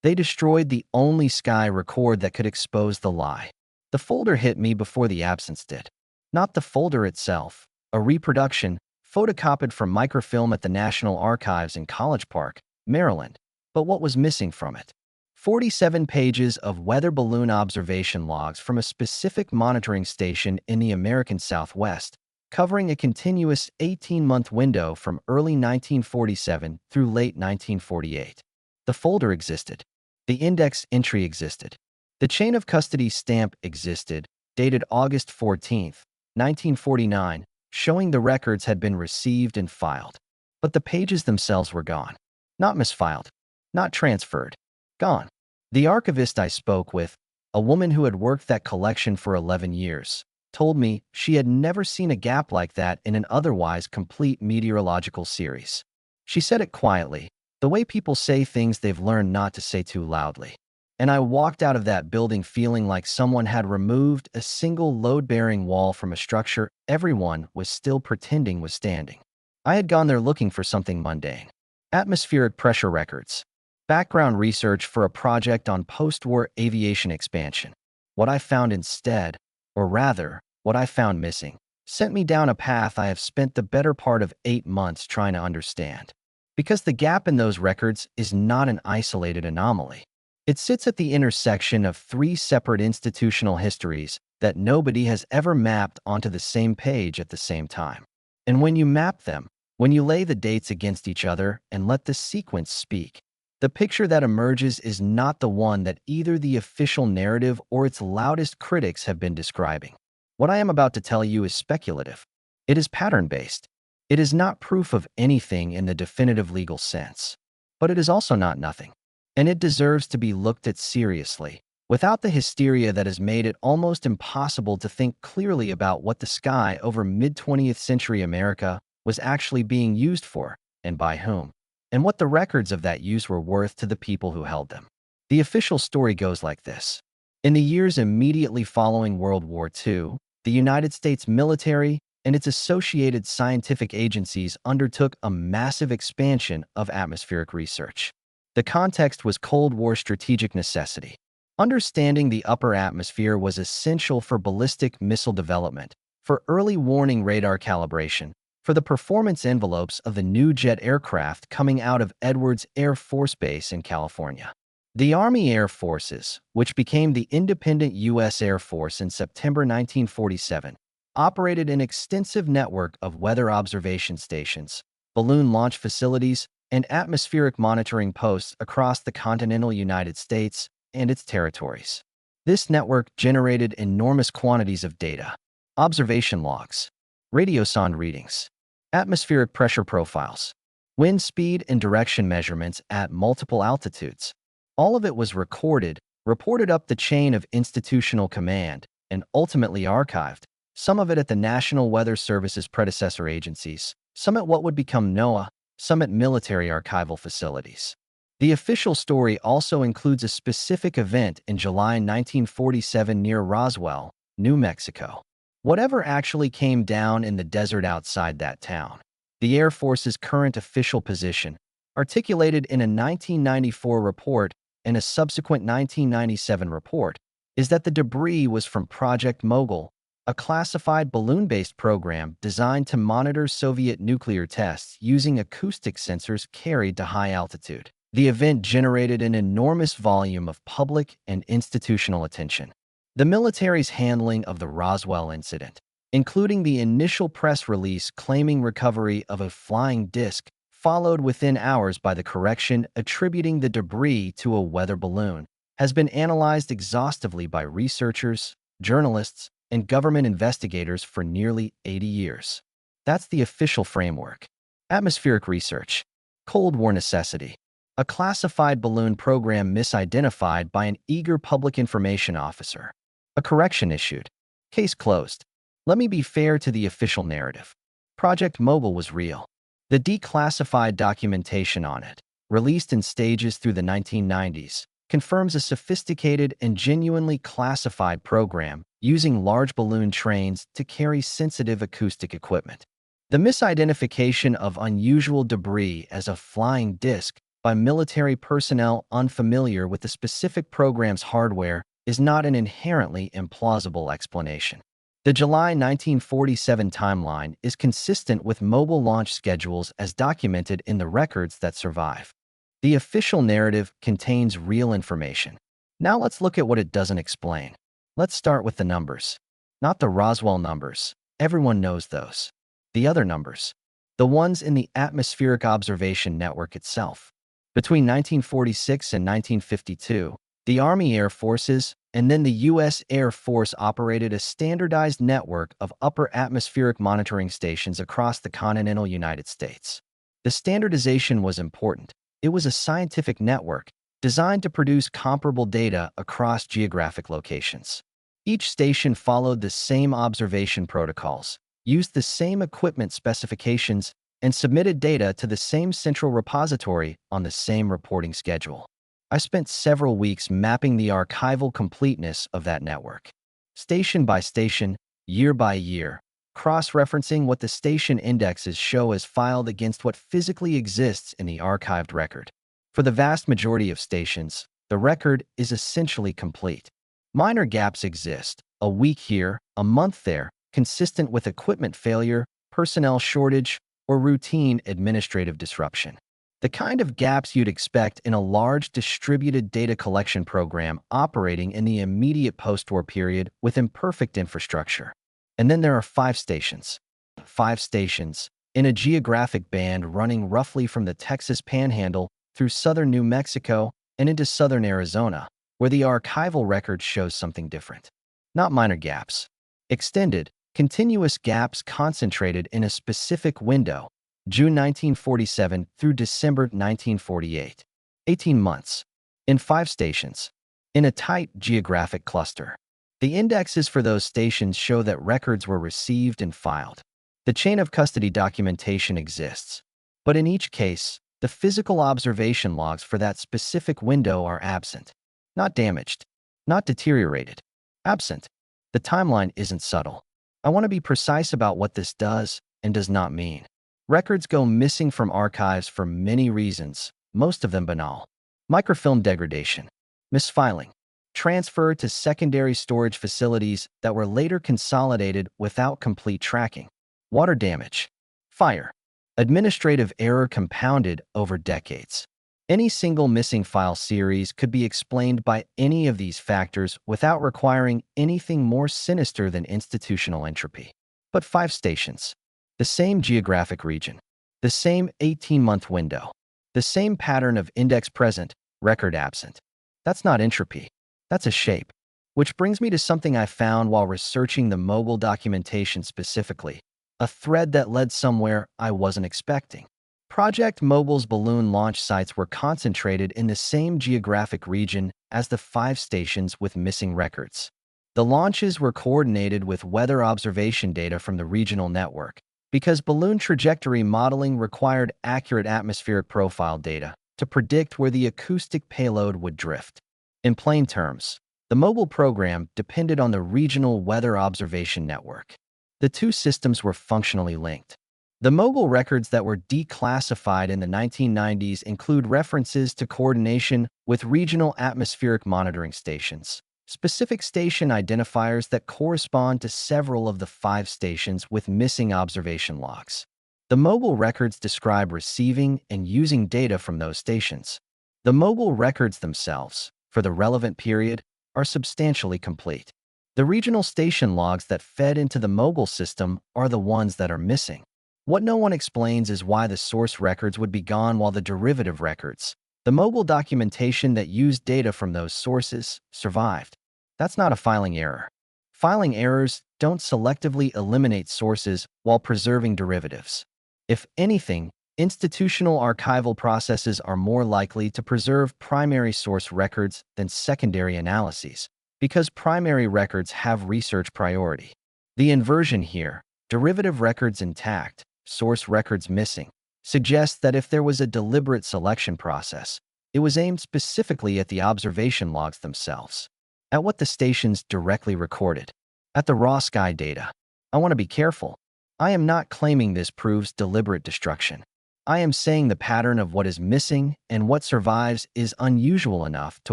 They destroyed the only sky record that could expose the lie. The folder hit me before the absence did. Not the folder itself, a reproduction, photocopied from microfilm at the National Archives in College Park, Maryland. But what was missing from it? 47 pages of weather balloon observation logs from a specific monitoring station in the American Southwest, covering a continuous 18-month window from early 1947 through late 1948. The folder existed. The index entry existed. The chain of custody stamp existed, dated August 14, 1949, showing the records had been received and filed. But the pages themselves were gone. Not misfiled. Not transferred. Gone. The archivist I spoke with, a woman who had worked that collection for 11 years, told me she had never seen a gap like that in an otherwise complete meteorological series. She said it quietly, the way people say things they've learned not to say too loudly. And I walked out of that building feeling like someone had removed a single load-bearing wall from a structure everyone was still pretending was standing. I had gone there looking for something mundane. Atmospheric pressure records. Background research for a project on post-war aviation expansion. What I found instead, or rather, what I found missing, sent me down a path I have spent the better part of 8 months trying to understand. Because the gap in those records is not an isolated anomaly. It sits at the intersection of 3 separate institutional histories that nobody has ever mapped onto the same page at the same time. And when you map them, when you lay the dates against each other and let the sequence speak, the picture that emerges is not the one that either the official narrative or its loudest critics have been describing. What I am about to tell you is speculative. It is pattern-based. It is not proof of anything in the definitive legal sense. But it is also not nothing. And it deserves to be looked at seriously, without the hysteria that has made it almost impossible to think clearly about what the sky over mid-20th century America was actually being used for, and by whom, and what the records of that use were worth to the people who held them. The official story goes like this. In the years immediately following World War II, the United States military and its associated scientific agencies undertook a massive expansion of atmospheric research. The context was Cold War strategic necessity. Understanding the upper atmosphere was essential for ballistic missile development, for early warning radar calibration, for the performance envelopes of the new jet aircraft coming out of Edwards Air Force Base in California. The Army Air Forces, which became the independent U.S. Air Force in September 1947, operated an extensive network of weather observation stations, balloon launch facilities, and atmospheric monitoring posts across the continental United States and its territories. This network generated enormous quantities of data, observation logs, radiosonde readings, atmospheric pressure profiles, wind speed and direction measurements at multiple altitudes. All of it was recorded, reported up the chain of institutional command, and ultimately archived, some of it at the National Weather Service's predecessor agencies, some at what would become NOAA, some at military archival facilities. The official story also includes a specific event in July 1947 near Roswell, New Mexico. Whatever actually came down in the desert outside that town, the Air Force's current official position, articulated in a 1994 report and a subsequent 1997 report, is that the debris was from Project Mogul, a classified balloon-based program designed to monitor Soviet nuclear tests using acoustic sensors carried to high altitude. The event generated an enormous volume of public and institutional attention. The military's handling of the Roswell incident, including the initial press release claiming recovery of a flying disc, followed within hours by the correction attributing the debris to a weather balloon, has been analyzed exhaustively by researchers, journalists, and government investigators for nearly 80 years. That's the official framework. Atmospheric research. Cold War necessity. A classified balloon program misidentified by an eager public information officer. A correction issued. Case closed. Let me be fair to the official narrative. Project Mogul was real. The declassified documentation on it, released in stages through the 1990s, confirms a sophisticated and genuinely classified program using large balloon trains to carry sensitive acoustic equipment. The misidentification of unusual debris as a flying disc by military personnel unfamiliar with the specific program's hardware is not an inherently implausible explanation. The July 1947 timeline is consistent with mobile launch schedules as documented in the records that survive. The official narrative contains real information. Now let's look at what it doesn't explain. Let's start with the numbers. Not the Roswell numbers. Everyone knows those. The other numbers. The ones in the atmospheric observation network itself. Between 1946 and 1952, the Army Air Forces and then the U.S. Air Force operated a standardized network of upper atmospheric monitoring stations across the continental United States. The standardization was important. It was a scientific network designed to produce comparable data across geographic locations. Each station followed the same observation protocols, used the same equipment specifications, and submitted data to the same central repository on the same reporting schedule. I spent several weeks mapping the archival completeness of that network, station by station, year by year, cross-referencing what the station indexes show as filed against what physically exists in the archived record. For the vast majority of stations, the record is essentially complete. Minor gaps exist, a week here, a month there, consistent with equipment failure, personnel shortage, or routine administrative disruption. The kind of gaps you'd expect in a large distributed data collection program operating in the immediate post-war period with imperfect infrastructure. And then there are 5 stations. 5 stations in a geographic band running roughly from the Texas Panhandle through southern New Mexico and into southern Arizona, where the archival record shows something different. Not minor gaps. Extended, continuous gaps concentrated in a specific window, June 1947 through December 1948. 18 months. In 5 stations. In a tight geographic cluster. The indexes for those stations show that records were received and filed. The chain of custody documentation exists. But in each case, the physical observation logs for that specific window are absent. Not damaged. Not deteriorated. Absent. The timeline isn't subtle. I want to be precise about what this does and does not mean. Records go missing from archives for many reasons, most of them banal. Microfilm degradation, misfiling, transfer to secondary storage facilities that were later consolidated without complete tracking, water damage, fire, administrative error compounded over decades. Any single missing file series could be explained by any of these factors without requiring anything more sinister than institutional entropy. But 5 stations. The same geographic region, the same 18-month window, the same pattern of index present, record absent. That's not entropy. That's a shape. Which brings me to something I found while researching the mobile documentation specifically, a thread that led somewhere I wasn't expecting. Project Mobile's balloon launch sites were concentrated in the same geographic region as the 5 stations with missing records. The launches were coordinated with weather observation data from the regional network, because balloon trajectory modeling required accurate atmospheric profile data to predict where the acoustic payload would drift. In plain terms, the mobile program depended on the regional weather observation network. The 2 systems were functionally linked. The mobile records that were declassified in the 1990s include references to coordination with regional atmospheric monitoring stations, specific station identifiers that correspond to several of the 5 stations with missing observation logs. The mobile records describe receiving and using data from those stations. The mobile records themselves, for the relevant period, are substantially complete. The regional station logs that fed into the mobile system are the ones that are missing. What no one explains is why the source records would be gone while the derivative records, the mobile documentation that used data from those sources, survived. That's not a filing error. Filing errors don't selectively eliminate sources while preserving derivatives. If anything, institutional archival processes are more likely to preserve primary source records than secondary analyses, because primary records have research priority. The inversion here, derivative records intact, source records missing, suggests that if there was a deliberate selection process, it was aimed specifically at the observation logs themselves, at what the stations directly recorded, at the raw sky data. I want to be careful. I am not claiming this proves deliberate destruction. I am saying the pattern of what is missing and what survives is unusual enough to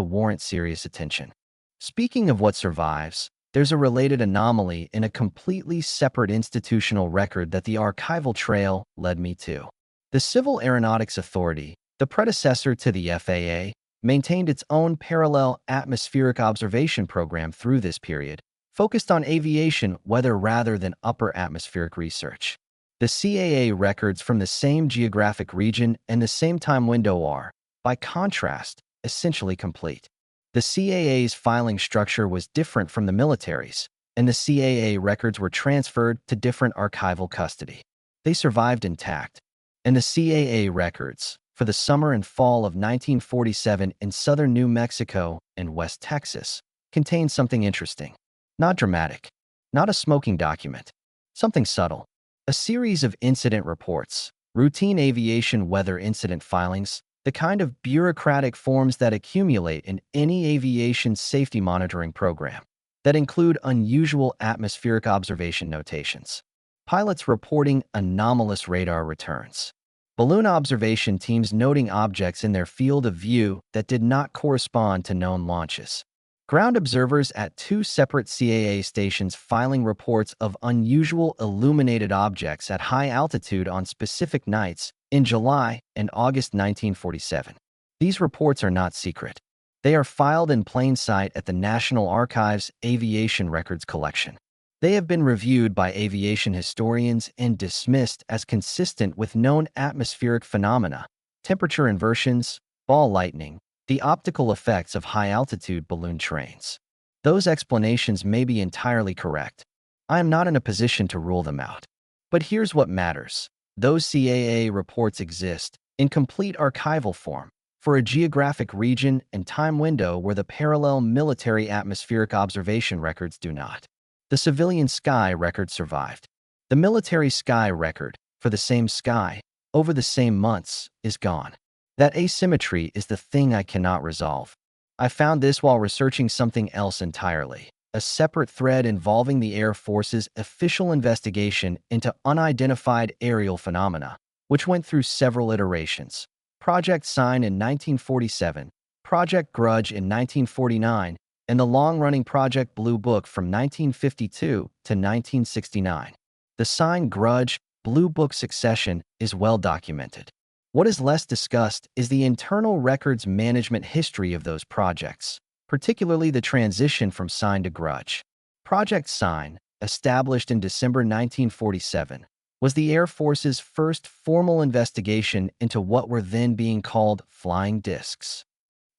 warrant serious attention. Speaking of what survives, there's a related anomaly in a completely separate institutional record that the archival trail led me to. The Civil Aeronautics Authority, the predecessor to the FAA, maintained its own parallel atmospheric observation program through this period, focused on aviation weather rather than upper atmospheric research. The CAA records from the same geographic region and the same time window are, by contrast, essentially complete. The CAA's filing structure was different from the military's, and the CAA records were transferred to different archival custody. They survived intact, and the CAA records, for the summer and fall of 1947 in southern New Mexico and West Texas, contain something interesting. Not dramatic, not a smoking document, something subtle. A series of incident reports, routine aviation weather incident filings, the kind of bureaucratic forms that accumulate in any aviation safety monitoring program, that include unusual atmospheric observation notations. Pilots reporting anomalous radar returns. Balloon observation teams noting objects in their field of view that did not correspond to known launches. Ground observers at two separate CAA stations filing reports of unusual illuminated objects at high altitude on specific nights in July and August 1947. These reports are not secret. They are filed in plain sight at the National Archives Aviation Records Collection. They have been reviewed by aviation historians and dismissed as consistent with known atmospheric phenomena, temperature inversions, ball lightning, the optical effects of high-altitude balloon trains. Those explanations may be entirely correct. I am not in a position to rule them out. But here's what matters. Those CAA reports exist, in complete archival form, for a geographic region and time window where the parallel military atmospheric observation records do not. The civilian sky record survived. The military sky record, for the same sky, over the same months, is gone. That asymmetry is the thing I cannot resolve. I found this while researching something else entirely, a separate thread involving the Air Force's official investigation into unidentified aerial phenomena, which went through several iterations. Project Sign in 1947, Project Grudge in 1949, and the long-running Project Blue Book from 1952 to 1969. The Sign Grudge Blue Book succession is well documented. What is less discussed is the internal records management history of those projects, particularly the transition from Sign to Grudge. Project Sign, established in December 1947, was the Air Force's first formal investigation into what were then being called flying discs.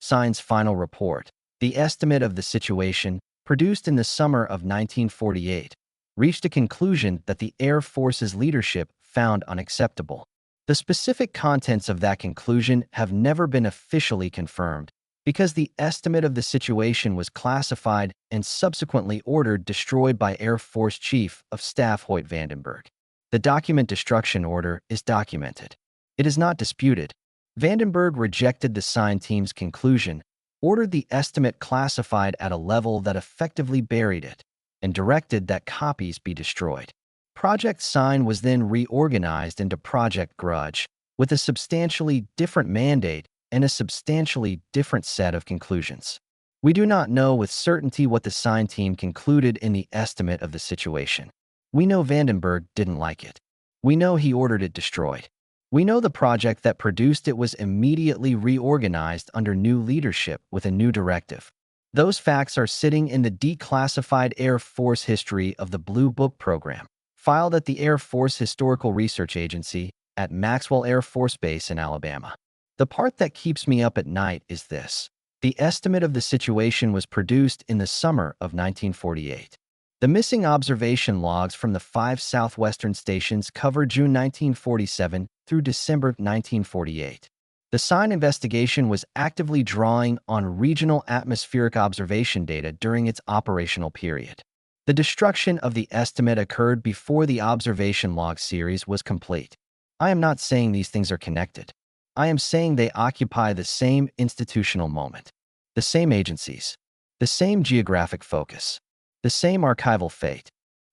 Sign's final report, the estimate of the situation, produced in the summer of 1948, reached a conclusion that the Air Force's leadership found unacceptable. The specific contents of that conclusion have never been officially confirmed because the estimate of the situation was classified and subsequently ordered destroyed by Air Force Chief of Staff Hoyt Vandenberg. The document destruction order is documented. It is not disputed. Vandenberg rejected the Sign team's conclusion, ordered the estimate classified at a level that effectively buried it, and directed that copies be destroyed. Project Sign was then reorganized into Project Grudge, with a substantially different mandate and a substantially different set of conclusions. We do not know with certainty what the Sign team concluded in the estimate of the situation. We know Vandenberg didn't like it. We know he ordered it destroyed. We know the project that produced it was immediately reorganized under new leadership with a new directive. Those facts are sitting in the declassified Air Force history of the Blue Book program, filed at the Air Force Historical Research Agency at Maxwell Air Force Base in Alabama. The part that keeps me up at night is this. The estimate of the situation was produced in the summer of 1948. The missing observation logs from the 5 southwestern stations cover June 1947 through December 1948. The Sign investigation was actively drawing on regional atmospheric observation data during its operational period. The destruction of the estimate occurred before the observation log series was complete. I am not saying these things are connected. I am saying they occupy the same institutional moment, the same agencies, the same geographic focus, the same archival fate.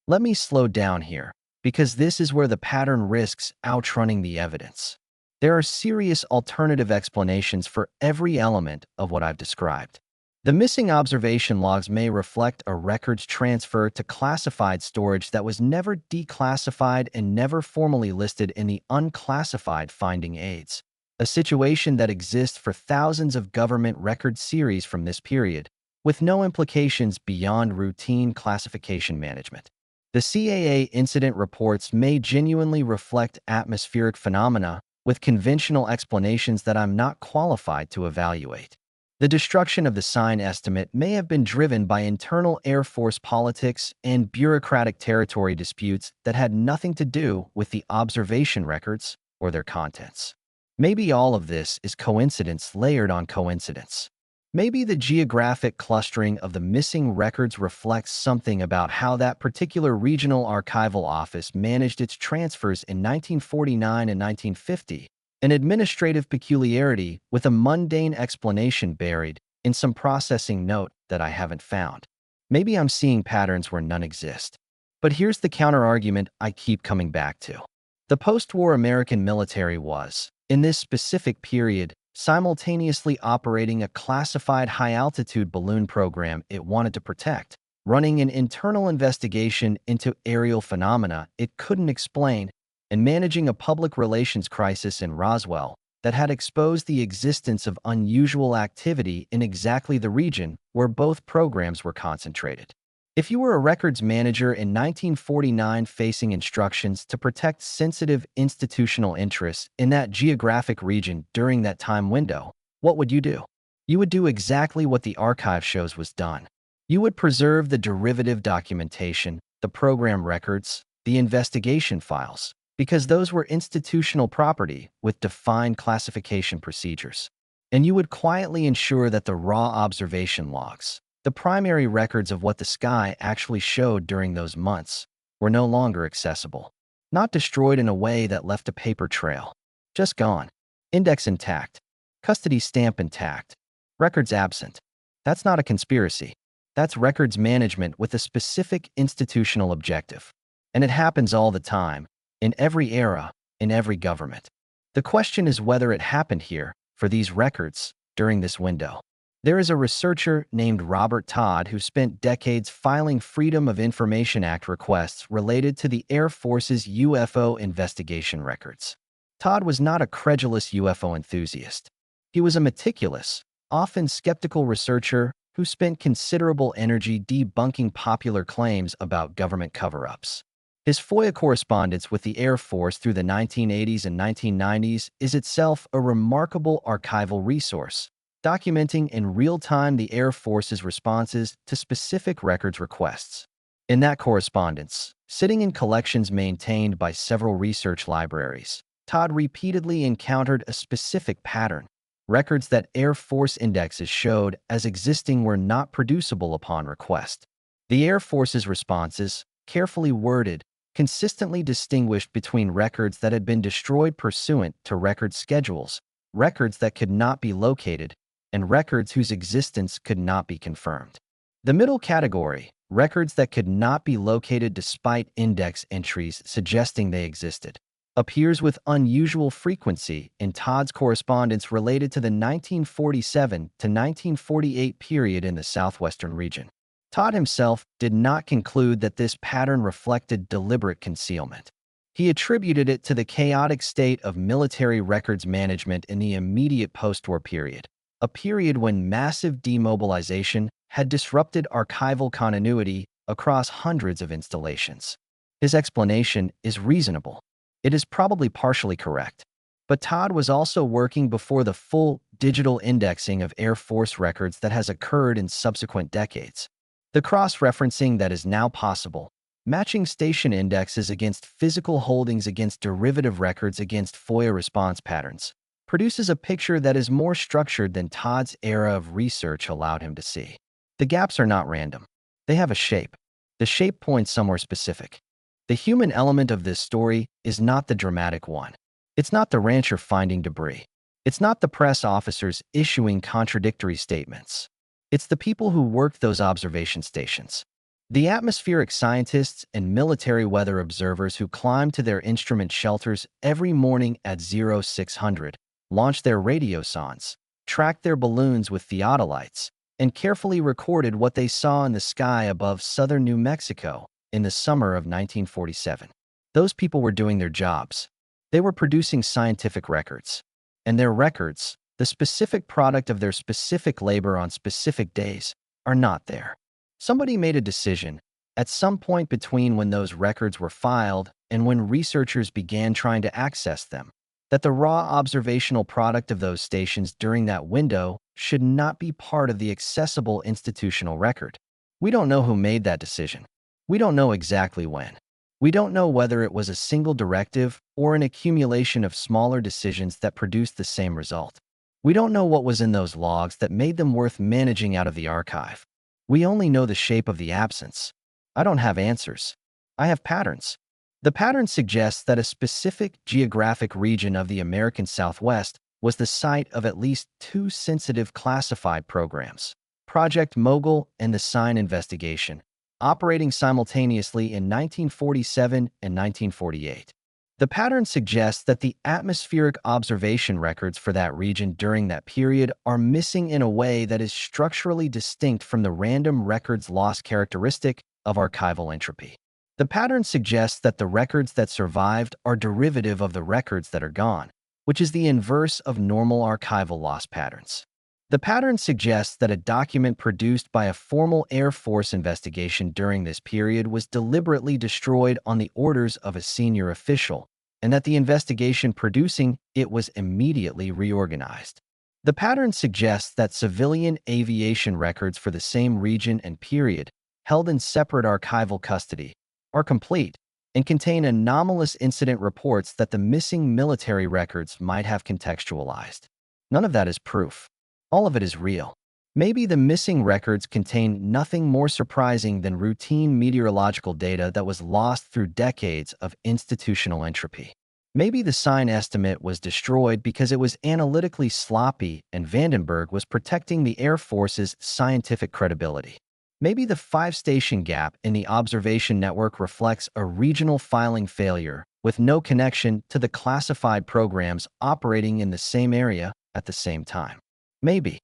Let me slow down here, because this is where the pattern risks outrunning the evidence. There are serious alternative explanations for every element of what I've described. The missing observation logs may reflect a record's transfer to classified storage that was never declassified and never formally listed in the unclassified finding aids, a situation that exists for thousands of government record series from this period, with no implications beyond routine classification management. The CAA incident reports may genuinely reflect atmospheric phenomena with conventional explanations that I'm not qualified to evaluate. The destruction of the sign estimate may have been driven by internal Air Force politics and bureaucratic territory disputes that had nothing to do with the observation records or their contents. Maybe all of this is coincidence layered on coincidence. Maybe the geographic clustering of the missing records reflects something about how that particular regional archival office managed its transfers in 1949 and 1950, an administrative peculiarity with a mundane explanation buried in some processing note that I haven't found. Maybe I'm seeing patterns where none exist. But here's the counterargument I keep coming back to. The post-war American military was, in this specific period, simultaneously operating a classified high-altitude balloon program it wanted to protect, running an internal investigation into aerial phenomena it couldn't explain, and managing a public relations crisis in Roswell that had exposed the existence of unusual activity in exactly the region where both programs were concentrated. If you were a records manager in 1949 facing instructions to protect sensitive institutional interests in that geographic region during that time window, what would you do? You would do exactly what the archive shows was done. You would preserve the derivative documentation, the program records, the investigation files, because those were institutional property with defined classification procedures. And you would quietly ensure that the raw observation logs, the primary records of what the sky actually showed during those months, were no longer accessible. Not destroyed in a way that left a paper trail. Just gone. Index intact. Custody stamp intact. Records absent. That's not a conspiracy. That's records management with a specific institutional objective. And it happens all the time, in every era, in every government. The question is whether it happened here, for these records, during this window. There is a researcher named Robert Todd who spent decades filing Freedom of Information Act requests related to the Air Force's UFO investigation records. Todd was not a credulous UFO enthusiast. He was a meticulous, often skeptical researcher who spent considerable energy debunking popular claims about government cover-ups. His FOIA correspondence with the Air Force through the 1980s and 1990s is itself a remarkable archival resource, documenting in real time the Air Force's responses to specific records requests. In that correspondence, sitting in collections maintained by several research libraries, Todd repeatedly encountered a specific pattern. Records that Air Force indexes showed as existing were not producible upon request. The Air Force's responses, carefully worded, consistently distinguished between records that had been destroyed pursuant to record schedules, records that could not be located, and records whose existence could not be confirmed. The middle category, records that could not be located despite index entries suggesting they existed, appears with unusual frequency in Todd's correspondence related to the 1947 to 1948 period in the southwestern region. Todd himself did not conclude that this pattern reflected deliberate concealment. He attributed it to the chaotic state of military records management in the immediate post-war period, a period when massive demobilization had disrupted archival continuity across hundreds of installations. His explanation is reasonable. It is probably partially correct. But Todd was also working before the full digital indexing of Air Force records that has occurred in subsequent decades. The cross-referencing that is now possible, matching station indexes against physical holdings against derivative records against FOIA response patterns, produces a picture that is more structured than Todd's era of research allowed him to see. The gaps are not random. They have a shape. The shape points somewhere specific. The human element of this story is not the dramatic one. It's not the rancher finding debris. It's not the press officers issuing contradictory statements. It's the people who worked those observation stations. The atmospheric scientists and military weather observers who climbed to their instrument shelters every morning at 0600, launched their radiosondes, tracked their balloons with theodolites, and carefully recorded what they saw in the sky above southern New Mexico in the summer of 1947. Those people were doing their jobs. They were producing scientific records. And their records, the specific product of their specific labor on specific days, are not there. Somebody made a decision, at some point between when those records were filed and when researchers began trying to access them, that the raw observational product of those stations during that window should not be part of the accessible institutional record. We don't know who made that decision. We don't know exactly when. We don't know whether it was a single directive or an accumulation of smaller decisions that produced the same result. We don't know what was in those logs that made them worth managing out of the archive. We only know the shape of the absence. I don't have answers. I have patterns. The pattern suggests that a specific geographic region of the American Southwest was the site of at least two sensitive classified programs, Project Mogul and the Sign Investigation, operating simultaneously in 1947 and 1948. The pattern suggests that the atmospheric observation records for that region during that period are missing in a way that is structurally distinct from the random records loss characteristic of archival entropy. The pattern suggests that the records that survived are derivative of the records that are gone, which is the inverse of normal archival loss patterns. The pattern suggests that a document produced by a formal Air Force investigation during this period was deliberately destroyed on the orders of a senior official, and that the investigation producing it was immediately reorganized. The pattern suggests that civilian aviation records for the same region and period, held in separate archival custody, are complete and contain anomalous incident reports that the missing military records might have contextualized. None of that is proof. All of it is real. Maybe the missing records contain nothing more surprising than routine meteorological data that was lost through decades of institutional entropy. Maybe the sign estimate was destroyed because it was analytically sloppy and Vandenberg was protecting the Air Force's scientific credibility. Maybe the 5-station gap in the observation network reflects a regional filing failure with no connection to the classified programs operating in the same area at the same time. Maybe.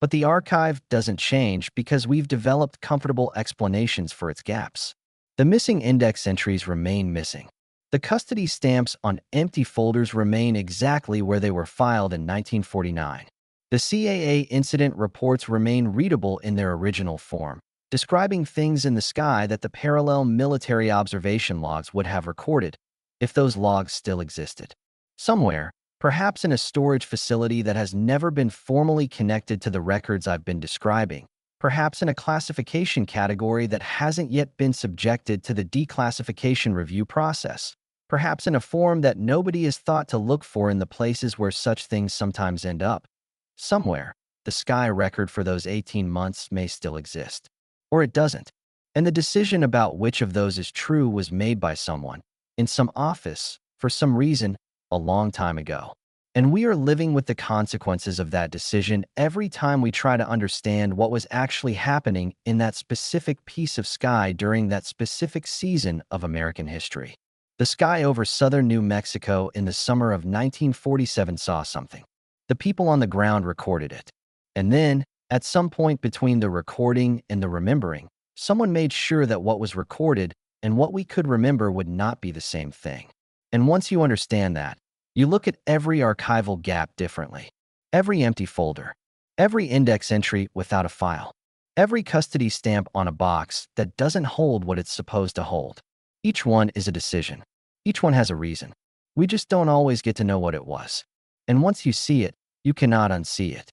But the archive doesn't change because we've developed comfortable explanations for its gaps. The missing index entries remain missing. The custody stamps on empty folders remain exactly where they were filed in 1949. The CAA incident reports remain readable in their original form, describing things in the sky that the parallel military observation logs would have recorded, if those logs still existed. Somewhere, perhaps in a storage facility that has never been formally connected to the records I've been describing, perhaps in a classification category that hasn't yet been subjected to the declassification review process, perhaps in a form that nobody has thought to look for in the places where such things sometimes end up. Somewhere, the sky record for those 18 months may still exist. Or it doesn't. And the decision about which of those is true was made by someone, in some office, for some reason, a long time ago. And we are living with the consequences of that decision every time we try to understand what was actually happening in that specific piece of sky during that specific season of American history. The sky over southern New Mexico in the summer of 1947 saw something. The people on the ground recorded it. And then, at some point between the recording and the remembering, someone made sure that what was recorded and what we could remember would not be the same thing. And once you understand that, you look at every archival gap differently. Every empty folder, every index entry without a file, every custody stamp on a box that doesn't hold what it's supposed to hold. Each one is a decision. Each one has a reason. We just don't always get to know what it was. And once you see it, you cannot unsee it.